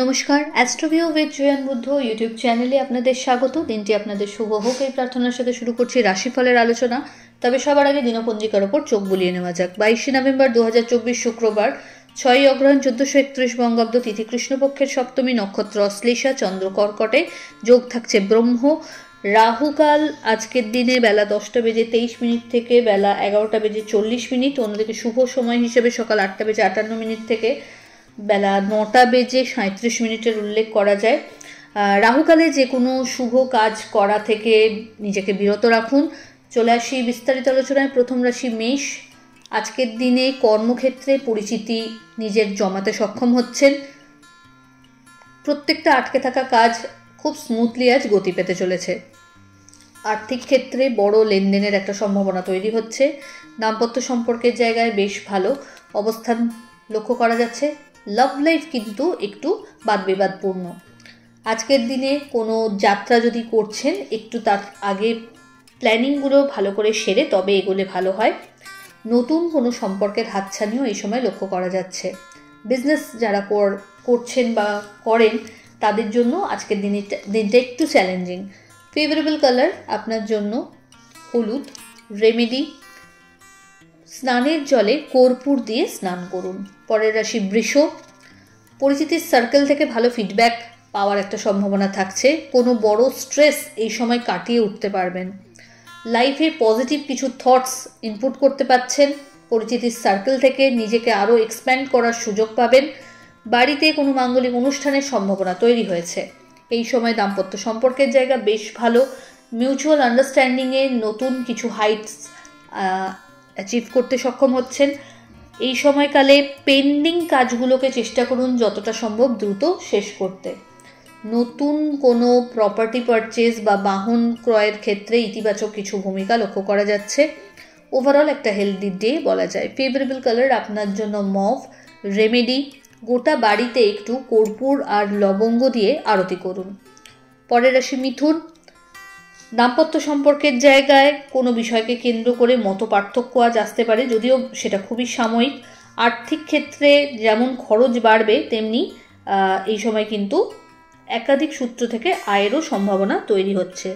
নমস্কার, অ্যাস্ট্রোভিউ with জয়ান Buddha YouTube চ্যানেলে আপনাদের স্বাগত। দিনটি আপনাদের শুভ হোক এই প্রার্থনার সাথে শুরু করছি রাশিফলের আলোচনা। তবে সবার আগে দিনপঞ্জিকার ওপর চোখ বুলিয়ে নেওয়া যাক। 22শে নভেম্বর 2024 শুক্রবার, 6ই অগ্রহায়ণ 1431 বঙ্গাব্দ, তিথি কৃষ্ণপক্ষের সপ্তমী, নক্ষত্র অশ্লেষা, চন্দ্র কর্কটে, যোগ থাকছে ব্রহ্ম। রাহুকাল আজকের দিনে বেলা 10টা বেজে 23 মিনিট থেকে বেলা 11টা বেজে 40 মিনিট। অন্যদিকে শুভ সময় হিসেবে সকাল 8টা বেজে 58 মিনিট থেকে বেলা 9টা বেজে 37 মিনিটের উল্লেখ করা যায়। রাহুকালে যে কোনো শুভ কাজ করা থেকে নিজেকে বিরত রাখুন। চলে আসি বিস্তারিত আলোচনায়। প্রথম রাশি মেষ। আজকের দিনে কর্মক্ষেত্রে পরিচিতি নিজের জমাতে সক্ষম হচ্ছেন। প্রত্যেকটা আটকে থাকা কাজ খুব স্মুথলি আজ গতি পেতে চলেছে। আর্থিক ক্ষেত্রে বড় লেনদেনের একটা সম্ভাবনা তৈরি হচ্ছে। দাম্পত্য সম্পর্কের জায়গায় বেশ ভালো অবস্থান লক্ষ্য করা যাচ্ছে। লাভ লাইফ কিন্তু একটু বাদবিবাদপূর্ণ। আজকের দিনে কোনো যাত্রা যদি করছেন, একটু তার আগে প্ল্যানিংগুলো ভালো করে সেরে তবে এগোলে ভালো হয়। নতুন কোনো সম্পর্কের হাতছানিও এই সময় লক্ষ্য করা যাচ্ছে। বিজনেস যারা করছেন বা করেন তাদের জন্য আজকের দিনটা একটু চ্যালেঞ্জিং। ফেভারেবল কালার আপনার জন্য হলুদ। রেমেডি, স্নানের জলে কর্পূর দিয়ে স্নান করুন। পরের রাশি বৃষ। পরিচিতির সার্কেল থেকে ভালো ফিডব্যাক পাওয়ার একটা সম্ভাবনা থাকছে। কোনো বড় স্ট্রেস এই সময় কাটিয়ে উঠতে পারবেন। লাইফে পজিটিভ কিছু থটস ইনপুট করতে পারছেন। পরিচিতির সার্কেল থেকে নিজেকে আরও এক্সপ্যান্ড করার সুযোগ পাবেন। বাড়িতে কোনো মাঙ্গলিক অনুষ্ঠানের সম্ভাবনা তৈরি হয়েছে। এই সময় দাম্পত্য সম্পর্কের জায়গা বেশ ভালো। মিউচুয়াল আন্ডারস্ট্যান্ডিংয়ে নতুন কিছু হাইটস অ্যাচিভ করতে সক্ষম হচ্ছেন। এই সময়কালে পেন্ডিং কাজগুলোকে চেষ্টা করুন যতটা সম্ভব দ্রুত শেষ করতে। নতুন কোনো প্রপার্টি পারচেজ বা বাহন ক্রয়ের ক্ষেত্রে ইতিবাচক কিছু ভূমিকা লক্ষ্য করা যাচ্ছে। ওভারঅল একটা হেলদি ডে বলা যায়। ফেভারেবল কালার আপনার জন্য মভ। রেমেডি, গোটা বাড়িতে একটু কর্পূর আর লবঙ্গ দিয়ে আরতি করুন। পরের রাশি মিথুন। দাম্পত্য সম্পর্কের জায়গায় কোনো বিষয়কে কেন্দ্র করে মত পার্থক্য আজ আসতে পারে, যদিও সেটা খুবই সাময়িক। আর্থিক ক্ষেত্রে যেমন খরচ বাড়বে তেমনি এই সময় কিন্তু একাধিক সূত্র থেকে আয়েরও সম্ভাবনা তৈরি হচ্ছে।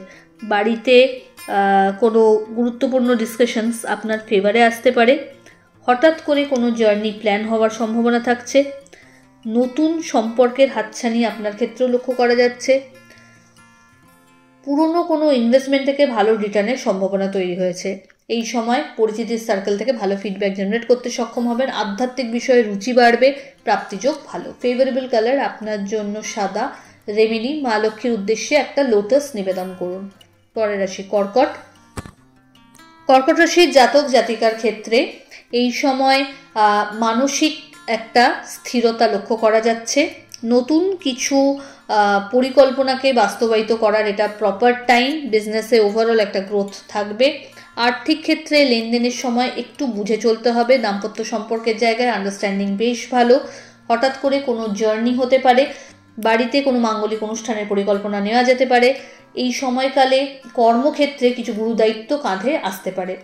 বাড়িতে কোনো গুরুত্বপূর্ণ ডিসকাশনস আপনার ফেভারে আসতে পারে। হঠাৎ করে কোনো জার্নি প্ল্যান হওয়ার সম্ভাবনা থাকছে। নতুন সম্পর্কের হাতছানি আপনার ক্ষেত্রেও লক্ষ্য করা যাচ্ছে। পুরনো কোনো ইনভেস্টমেন্ট থেকে ভালো রিটার্নের সম্ভাবনা তৈরি হয়েছে। এই সময় পরিচিতির সার্কেল থেকে ভালো ফিডব্যাক জেনারেট করতে সক্ষম হবেন। আধ্যাত্মিক বিষয়ে রুচি বাড়বে। প্রাপ্তিযোগ ভালো। ফেভারেবল কালার আপনার জন্য সাদা। রেমেডি, মা লক্ষ্মীর উদ্দেশ্যে একটা লোটাস নিবেদন করুন। পরের রাশি কর্কট। কর্কট রাশির জাতক জাতিকার ক্ষেত্রে এই সময় মানসিক একটা স্থিরতা লক্ষ্য করা যাচ্ছে। নতুন কিছু পরিকল্পনাকে বাস্তবায়িত করার এটা প্রপার টাইম। বিজনেসে ওভারঅল একটা গ্রোথ থাকবে। আর্থিক ক্ষেত্রে লেনদেনের সময় একটু বুঝে চলতে হবে। দাম্পত্য সম্পর্কের জায়গায় আন্ডারস্ট্যান্ডিং বেশ ভালো। হঠাৎ করে কোনো জার্নি হতে পারে। বাড়িতে কোনো মাঙ্গলিক অনুষ্ঠানের পরিকল্পনা নেওয়া যেতে পারে। এই সময়কালে কর্মক্ষেত্রে কিছু গুরুদায়িত্ব কাঁধে আসতে পারে।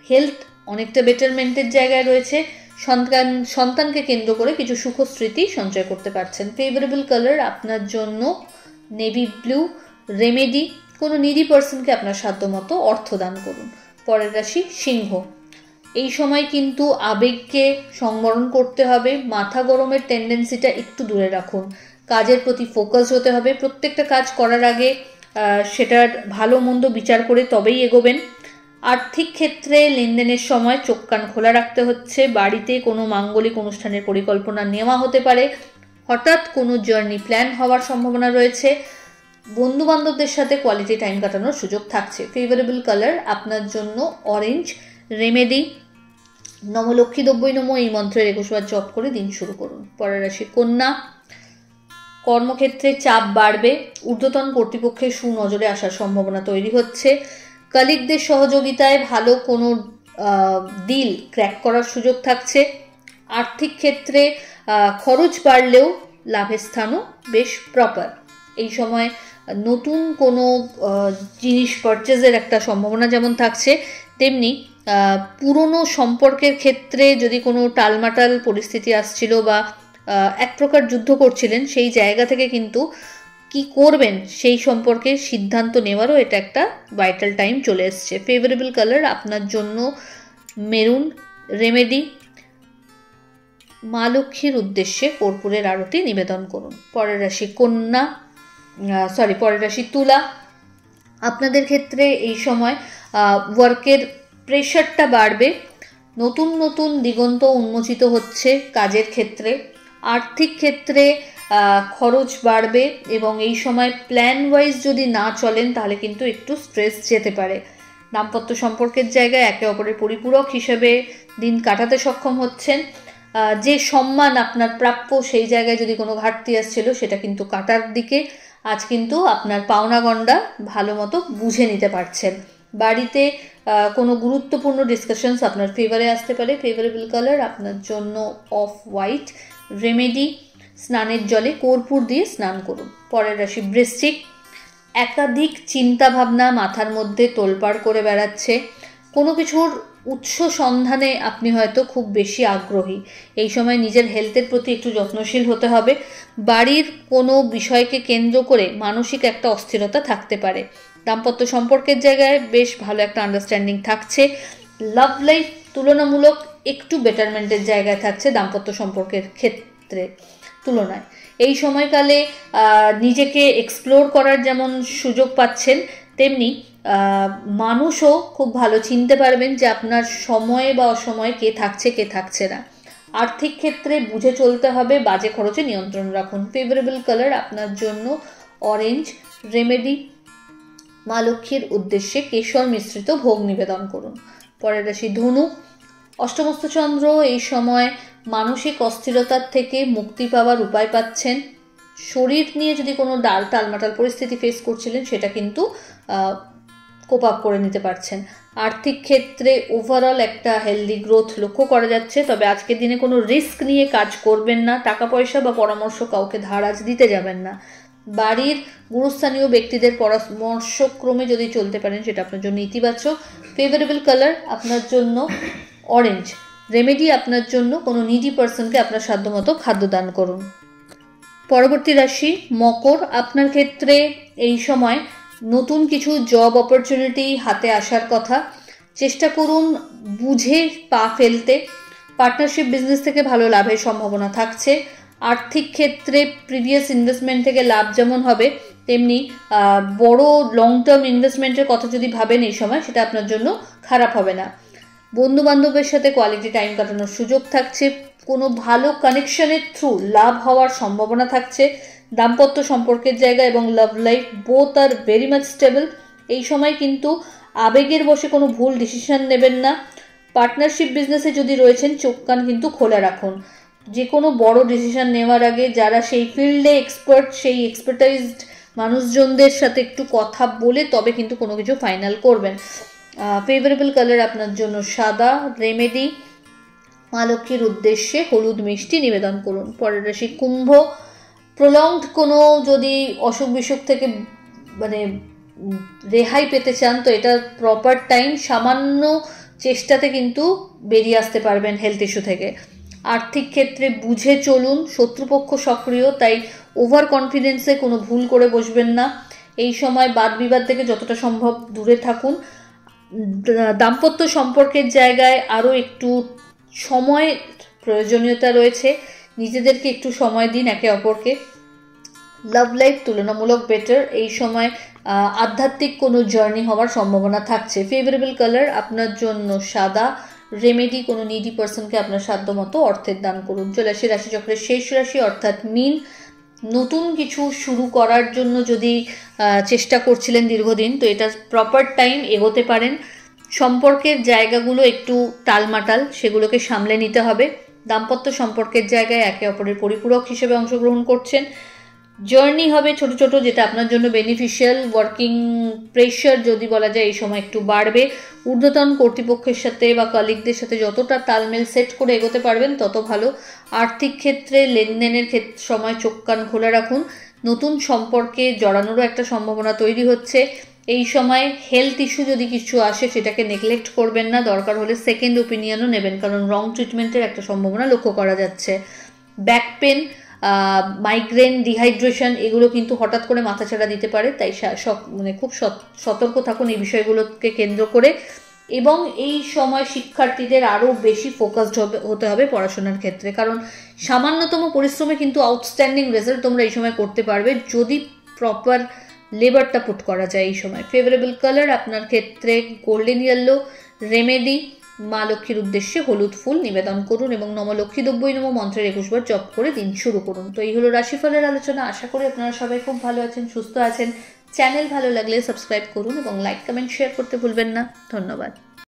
হেলথ অনেকটা বেটারমেন্টের জায়গায় রয়েছে। সন্তানকে কেন্দ্র করে কিছু সুখ স্মৃতি সঞ্চয় করতে পারছেন। ফেভারেবল কালার আপনার জন্য নেভি ব্লু। রেমেডি, কোনো নিডি পার্সনকে আপনার সাধ্যমতো অর্থ দান করুন। পরের রাশি সিংহ। এই সময় কিন্তু আবেগকে সংবরণ করতে হবে। মাথা গরমের টেন্ডেন্সিটা একটু দূরে রাখুন। কাজের প্রতি ফোকাস হতে হবে। প্রত্যেকটা কাজ করার আগে সেটার ভালো মন্দ বিচার করে তবেই এগোবেন। আর্থিক ক্ষেত্রে লেনদেনের সময় চোখ কান খোলা রাখতে হচ্ছে। বাড়িতে কোনো মাঙ্গলিক অনুষ্ঠানের পরিকল্পনা নেওয়া হতে পারে। হঠাৎ কোনো জার্নি প্ল্যান হওয়ার সম্ভাবনা রয়েছে। বন্ধু বান্ধবদের সাথে কোয়ালিটি টাইম কাটানোর সুযোগ থাকছে। ফেভারেবল কালার আপনার জন্য অরেঞ্জ। রেমেডি, নমলক্ষ্মী দ্রব্যই নম এই মন্ত্রের 21 বার জপ করে দিন শুরু করুন। পরের রাশি কন্যা। কর্মক্ষেত্রে চাপ বাড়বে। ঊর্ধ্বতন কর্তৃপক্ষের সুনজরে আসার সম্ভাবনা তৈরি হচ্ছে। কলিগদের সহযোগিতায় ভালো কোনো ডিল ক্র্যাক করার সুযোগ থাকছে। আর্থিক ক্ষেত্রে খরচ বাড়লেও লাভের স্থানও বেশ প্রপার। এই সময় নতুন কোনো জিনিস পারচেজের একটা সম্ভাবনা যেমন থাকছে, তেমনি পুরনো সম্পর্কের ক্ষেত্রে যদি কোনো টালমাটাল পরিস্থিতি আসছিল বা এক প্রকার যুদ্ধ করছিলেন, সেই জায়গা থেকে কিন্তু কি করবেন সেই সম্পর্কে সিদ্ধান্ত নেওয়ারও এটা একটা ভাইটাল টাইম চলে এসছে। ফেভারেবল কালার আপনার জন্য মেরুন। রেমেডি, মা লক্ষ্মীর উদ্দেশ্যে কর্পূরের আরতি নিবেদন করুন। পরের রাশি পরের রাশি তুলা। আপনাদের ক্ষেত্রে এই সময় ওয়ার্কের প্রেশারটা বাড়বে, নতুন নতুন দিগন্ত উন্মোচিত হচ্ছে কাজের ক্ষেত্রে, আর্থিক ক্ষেত্রে খরচ বাড়বে এবং এই সময় প্ল্যান ওয়াইজ যদি না চলেন তাহলে কিন্তু একটু স্ট্রেস যেতে পারে। দাম্পত্য সম্পর্কের জায়গায় একে অপরের পরিপূরক হিসেবে দিন কাটাতে সক্ষম হচ্ছেন। যে সম্মান আপনার প্রাপ্য সেই জায়গায় যদি কোনো ঘাটতি আসছিল সেটা কিন্তু কাটার দিকে। আজ কিন্তু আপনার পাওনা গণ্ডা ভালো মতো বুঝে নিতে পারছেন। বাড়িতে কোনো গুরুত্বপূর্ণ ডিসকাশনস আপনার ফেভারে আসতে পারে। ফেভারেবল কালার আপনার জন্য অফ হোয়াইট। রেমেডি, স্নানের জলে কর্পূর দিয়ে স্নান করুন। পরের রাশি বৃশ্চিক। একাধিক চিন্তা ভাবনা মাথার মধ্যে তোলপাড় করে বেড়াচ্ছে, কোনো কিছুর উৎস সন্ধানে আপনি হয়তো খুব বেশি আগ্রহী। এই সময় নিজের হেলথের প্রতি একটু যত্নশীল হতে হবে। বাড়ির কোনো বিষয়কে কেন্দ্র করে মানসিক একটা অস্থিরতা থাকতে পারে। দাম্পত্য সম্পর্কের জায়গায় বেশ ভালো একটা আন্ডারস্ট্যান্ডিং থাকছে। লাভ লাইফ তুলনামূলক একটু বেটারমেন্টের জায়গায় থাকছে দাম্পত্য সম্পর্কের ক্ষেত্রে তুলনায়। এই সময়কালে নিজেকে এক্সপ্লোর করার যেমন সুযোগ পাচ্ছেন, তেমনি মানুষও খুব ভালো চিনতে পারবেন যে আপনার সময়ে বা অসময়ে কে থাকছে কে থাকছে না। আর্থিক ক্ষেত্রে বুঝে চলতে হবে, বাজে খরচে নিয়ন্ত্রণ রাখুন। ফেভারেবল কালার আপনার জন্য অরেঞ্জ। রেমেডি, মা লক্ষ্মীর উদ্দেশ্যে কেশর মিশ্রিত ভোগ নিবেদন করুন। পরের রাশি ধনু। অষ্টমস্ত চন্দ্র এই সময় মানসিক অস্থিরতার থেকে মুক্তি পাওয়ার উপায় পাচ্ছেন। শরীর নিয়ে যদি কোনো টালমাটাল পরিস্থিতি ফেস করছিলেন সেটা কিন্তু কোপ আপ করে নিতে পারছেন। আর্থিক ক্ষেত্রে ওভারঅল একটা হেলদি গ্রোথ লক্ষ্য করা যাচ্ছে, তবে আজকের দিনে কোনো রিস্ক নিয়ে কাজ করবেন না। টাকা পয়সা বা পরামর্শ কাউকে ধার আজ দিতে যাবেন না। বাড়ির গুরুস্থানীয় ব্যক্তিদের পরামর্শক্রমে যদি চলতে পারেন সেটা আপনার জন্য ইতিবাচক। ফেভারেবল কালার আপনার জন্য অরেঞ্জ। রেমেডি আপনার জন্য কোনো নিডি পার্সনকে আপনার সাধ্যমতো খাদ্য দান করুন। পরবর্তী রাশি মকর। আপনার ক্ষেত্রে এই সময় নতুন কিছু জব অপরচুনিটি হাতে আসার কথা, চেষ্টা করুন বুঝে পা ফেলতে। পার্টনারশিপ বিজনেস থেকে ভালো লাভের সম্ভাবনা থাকছে। আর্থিক ক্ষেত্রে প্রিভিয়াস ইনভেস্টমেন্ট থেকে লাভ যেমন হবে, তেমনি বড় লং টার্ম ইনভেস্টমেন্টের কথা যদি ভাবেন এই সময় সেটা আপনার জন্য খারাপ হবে না। বন্ধু বান্ধবের সাথে কোয়ালিটি টাইম কাটানোর সুযোগ থাকছে। কোনো ভালো কানেকশনের থ্রু লাভ হওয়ার সম্ভাবনা থাকছে। দাম্পত্য সম্পর্কের জায়গা এবং love life both are very much stable. এই সময় কিন্তু আবেগের বশে কোনো ভুল ডিসিশন নেবেন না। পার্টনারশিপ বিজনেসে যদি রয়েছেন চোখ কান কিন্তু খোলা রাখুন। যে কোনো বড় ডিসিশন নেওয়ার আগে যারা সেই ফিল্ডে এক্সপার্ট, সেই এক্সপার্টাইজড মানুষজনদের সাথে একটু কথা বলে তবে কিন্তু কোনো কিছু ফাইনাল করবেন। ফেভারেবল কালার আপনার জন্য সাদা। রেমেডি, মা লক্ষ্মীর উদ্দেশ্যে হলুদ মিষ্টি নিবেদন করুন। পরের রাশি কুম্ভ। প্রলংড কোনো যদি অসুখ বিসুখ থেকে মানে রেহাই পেতে চান তো এটা প্রপার টাইম। সামান্য চেষ্টাতে কিন্তু বেরিয়ে আসতে পারবেন হেলথ ইস্যু থেকে। আর্থিক ক্ষেত্রে বুঝে চলুন, শত্রুপক্ষ সক্রিয়, তাই ওভার কনফিডেন্সে কোনো ভুল করে বসবেন না। এই সময় বাদ বিবাদ থেকে যতটা সম্ভব দূরে থাকুন। দাম্পত্য সম্পর্কের জায়গায় আরও একটু সময় প্রয়োজনীয়তা রয়েছে, নিজেদেরকে একটু সময় দিন একে অপরকে। লাভ লাইফ তুলনামূলক বেটার। এই সময় আধ্যাত্মিক কোনো জার্নি হওয়ার সম্ভাবনা থাকছে। ফেভারেবল কালার আপনার জন্য সাদা। রেমেডি, কোনো নিডি পার্সনকে আপনার সাধ্যমতো অর্থের দান করুন। চলে আসি রাশিচক্রের শেষ রাশি অর্থাৎ মীন। নতুন কিছু শুরু করার জন্য যদি চেষ্টা করছিলেন দীর্ঘদিন তো এটা প্রপার টাইম, এগোতে পারেন। সম্পর্কের জায়গাগুলো একটু টালমাটাল, সেগুলোকে সামলে নিতে হবে। দাম্পত্য সম্পর্কের জায়গায় একে অপরের পরিপূরক হিসেবে অংশগ্রহণ করছেন। জার্নি হবে ছোট ছোট, যেটা আপনার জন্য বেনিফিশিয়াল। ওয়ার্কিং প্রেশার যদি বলা যায় এই সময় একটু বাড়বে। ঊর্ধ্বতন কর্তৃপক্ষের সাথে বা কলিগদের সাথে যতটা তালমেল সেট করে এগোতে পারবেন তত ভালো। আর্থিক ক্ষেত্রে লেনদেনের সময় চোখ কান খোলা রাখুন। নতুন সম্পর্কে জড়ানোরও একটা সম্ভাবনা তৈরি হচ্ছে। এই সময় হেলথ ইস্যু যদি কিছু আসে সেটাকে নেগলেক্ট করবেন না, দরকার হলে সেকেন্ড ওপিনিয়নও নেবেন, কারণ রং ট্রিটমেন্টের একটা সম্ভাবনা লক্ষ্য করা যাচ্ছে। ব্যাক পেন, মাইগ্রেন, ডিহাইড্রেশন এগুলো কিন্তু হঠাৎ করে মাথাচাড়া দিতে পারে, তাই মানে খুব সতর্ক থাকুন এই বিষয়গুলোকে কেন্দ্র করে। এবং এই সময় শিক্ষার্থীদের আরও বেশি ফোকাসড হতে হবে পড়াশোনার ক্ষেত্রে, কারণ সামান্যতম পরিশ্রমে কিন্তু আউটস্ট্যান্ডিং রেজাল্ট তোমরা এই সময় করতে পারবে যদি প্রপার লেবারটা পুট করা যায় এই সময়। ফেভারেবল কালার আপনার ক্ষেত্রে গোল্ডেন ইয়েলো। রেমেডি, মা লক্ষ্মীর উদ্দেশ্যে হলুদ ফুল নিবেদন করুন এবং নমলক্ষ্মী দ্রব্যই নম মন্ত্রের 21 বার জপ করে দিন শুরু করুন। তো এই হলো রাশিফলের আলোচনা। আশা করি আপনারা সবাই খুব ভালো আছেন, সুস্থ আছেন। চ্যানেল ভালো লাগলে সাবস্ক্রাইব করুন এবং লাইক, কমেন্ট, শেয়ার করতে ভুলবেন না। ধন্যবাদ।